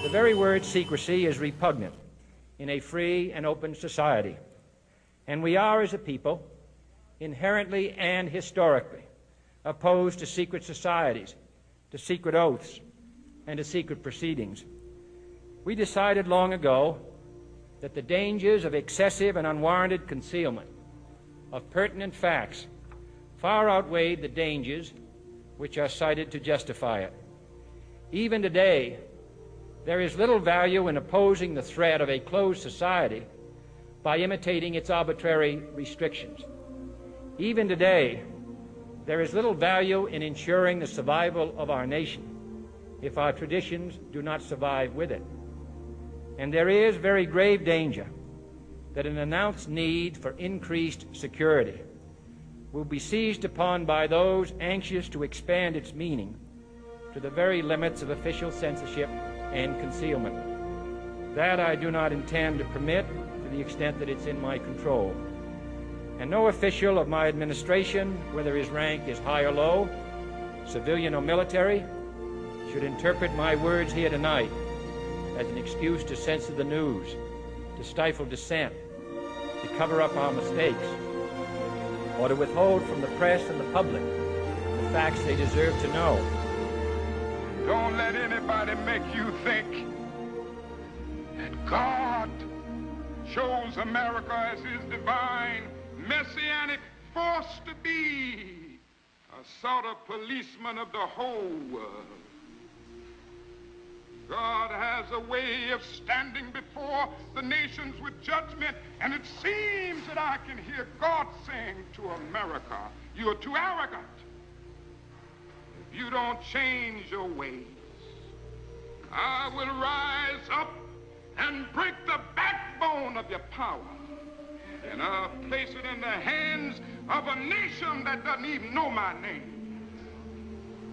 The very word secrecy is repugnant in a free and open society, and we are, as a people, inherently and historically opposed to secret societies, to secret oaths, and to secret proceedings. We decided long ago that the dangers of excessive and unwarranted concealment of pertinent facts far outweighed the dangers which are cited to justify it. Even today, there is little value in opposing the threat of a closed society by imitating its arbitrary restrictions. Even today, there is little value in ensuring the survival of our nation if our traditions do not survive with it. And there is very grave danger that an announced need for increased security will be seized upon by those anxious to expand its meaning to the very limits of official censorship and concealment. That I do not intend to permit to the extent that it's in my control. And no official of my administration, whether his rank is high or low, civilian or military, should interpret my words here tonight as an excuse to censor the news, to stifle dissent, to cover up our mistakes, or to withhold from the press and the public the facts they deserve to know. Don't let anybody make you think that God chose America as his divine, messianic force to be a sort of policeman of the whole world. God has a way of standing before the nations with judgment, and it seems that I can hear God saying to America, you are too arrogant. If you don't change your ways, I will rise up and break the backbone of your power, and I'll place it in the hands of a nation that doesn't even know my name.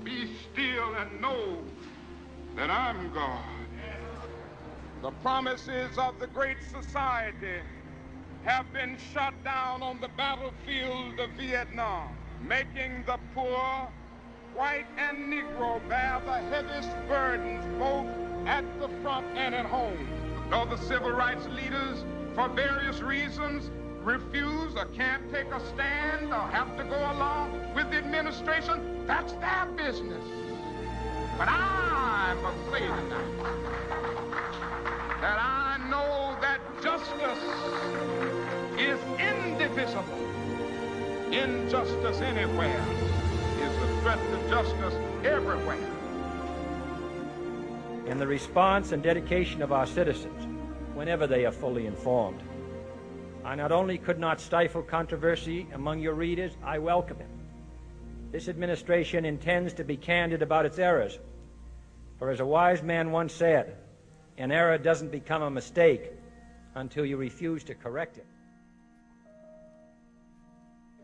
Be still and know that I'm God. The promises of the great society have been shot down on the battlefield of Vietnam, making the poor, white and Negro, bear the heaviest burdens both at the front and at home. Though the civil rights leaders, for various reasons, refuse or can't take a stand or have to go along with the administration, that's their business. But I'm afraid that I know that justice is indivisible. Injustice anywhere is a threat to justice everywhere. In the response and dedication of our citizens, whenever they are fully informed, I not only could not stifle controversy among your readers, I welcome it. This administration intends to be candid about its errors. For as a wise man once said, an error doesn't become a mistake until you refuse to correct it.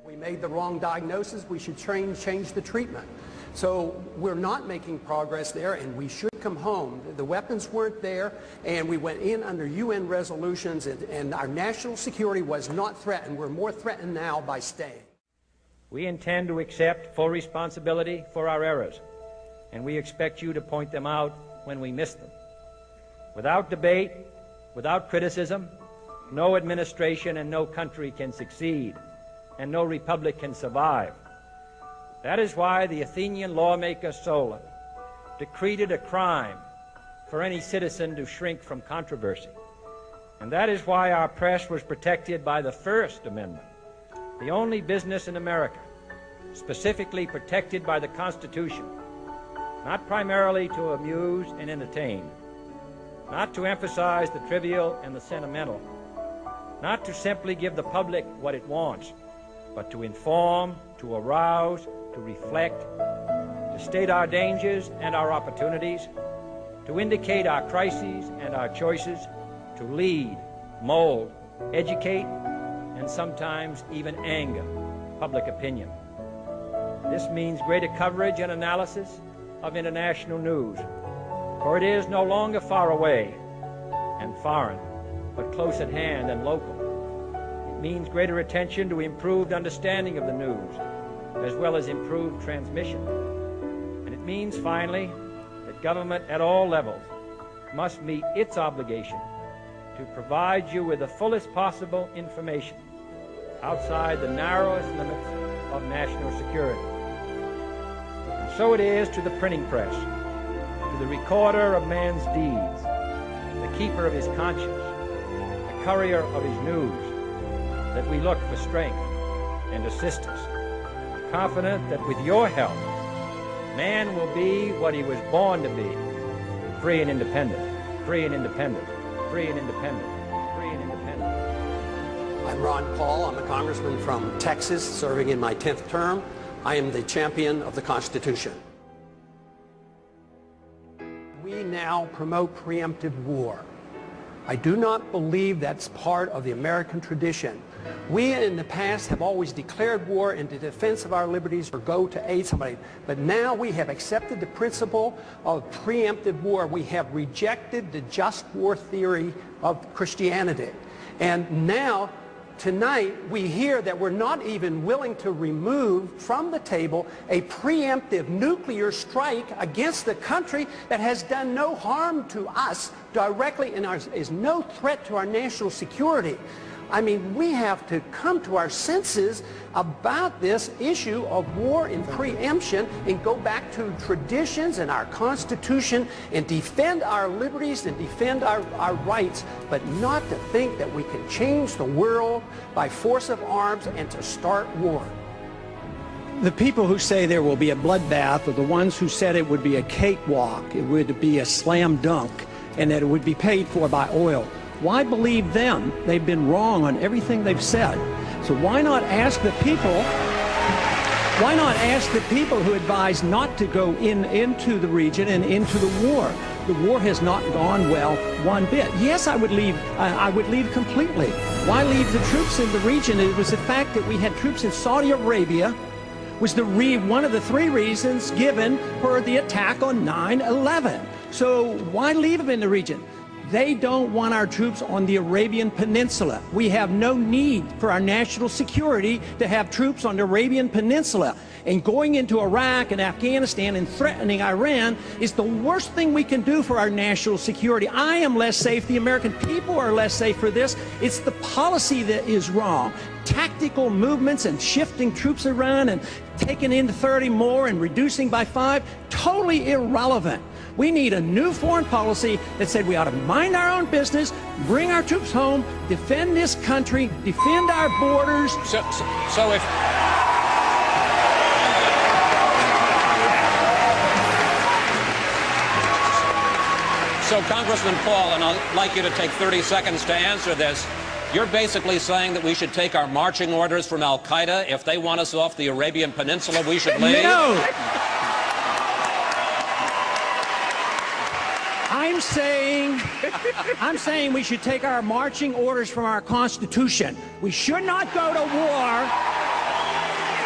We made the wrong diagnosis, we should change the treatment. So we're not making progress there, and we should come home. The weapons weren't there, and we went in under UN resolutions, and our national security was not threatened. We're more threatened now by staying. We intend to accept full responsibility for our errors, and we expect you to point them out when we miss them. Without debate, without criticism, no administration and no country can succeed, and no republic can survive. That is why the Athenian lawmaker Solon decreed it a crime for any citizen to shrink from controversy. And that is why our press was protected by the First Amendment, the only business in America specifically protected by the Constitution, not primarily to amuse and entertain, not to emphasize the trivial and the sentimental, not to simply give the public what it wants, but to inform, to arouse, to reflect, to state our dangers and our opportunities, to indicate our crises and our choices, to lead, mold, educate, and sometimes even anger public opinion. This means greater coverage and analysis of international news, for it is no longer far away and foreign, but close at hand and local. It means greater attention to improved understanding of the news, as well as improved transmission. And it means, finally, that government at all levels must meet its obligation to provide you with the fullest possible information outside the narrowest limits of national security. And so it is to the printing press, to the recorder of man's deeds, the keeper of his conscience, the courier of his news, that we look for strength and assistance, confident that with your help, man will be what he was born to be, free and independent, free and independent, free and independent, free and independent. I'm Ron Paul. I'm a congressman from Texas, serving in my 10th term. I am the champion of the Constitution. We now promote preemptive war. I do not believe that's part of the American tradition. We in the past have always declared war in the defense of our liberties or go to aid somebody. But now we have accepted the principle of preemptive war. We have rejected the just war theory of Christianity. And now, tonight, we hear that we're not even willing to remove from the table a preemptive nuclear strike against the country that has done no harm to us directly and is no threat to our national security. I mean, we have to come to our senses about this issue of war and preemption and go back to traditions and our Constitution and defend our liberties and defend our rights, but not to think that we can change the world by force of arms and to start war. The people who say there will be a bloodbath are the ones who said it would be a cakewalk, it would be a slam dunk, and that it would be paid for by oil. Why believe them? They've been wrong on everything they've said. So why not ask the people who advise not to go into the region and into the war? The war has not gone well one bit. Yes, I would leave completely. Why leave the troops in the region? It was the fact that we had troops in Saudi Arabia was one of the three reasons given for the attack on 9/11. So why leave them in the region? They don't want our troops on the Arabian Peninsula. We have no need for our national security to have troops on the Arabian Peninsula. And going into Iraq and Afghanistan and threatening Iran is the worst thing we can do for our national security. I am less safe. The American people are less safe for this. It's the policy that is wrong. Tactical movements and shifting troops around and taking in 30 more and reducing by 5, totally irrelevant. We need a new foreign policy that said we ought to mind our own business, bring our troops home, defend this country, defend our borders. So Congressman Paul, and I'd like you to take 30 seconds to answer this. You're basically saying that we should take our marching orders from Al-Qaeda. If they want us off the Arabian Peninsula, we should leave? No! I'm saying we should take our marching orders from our Constitution. We should not go to war.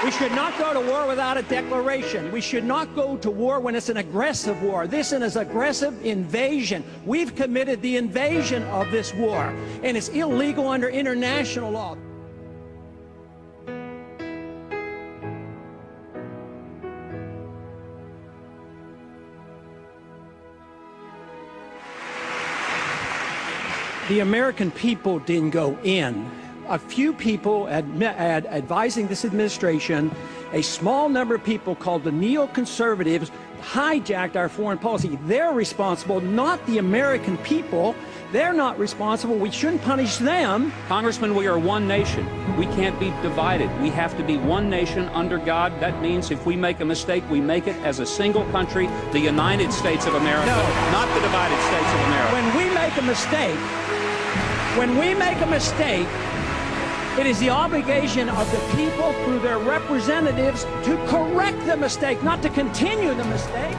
We should not go to war without a declaration. We should not go to war when it's an aggressive war. This is an aggressive invasion. We've committed the invasion of this war, and it's illegal under international law. The American people didn't go in. A few people advising this administration, a small number of people called the neoconservatives, hijacked our foreign policy. They're responsible, not the American people. They're not responsible. We shouldn't punish them. Congressman, we are one nation. We can't be divided. We have to be one nation under God. That means if we make a mistake, we make it as a single country, the United States of America, not the divided States of America. When we make a mistake, it is the obligation of the people through their representatives to correct the mistake, not to continue the mistake.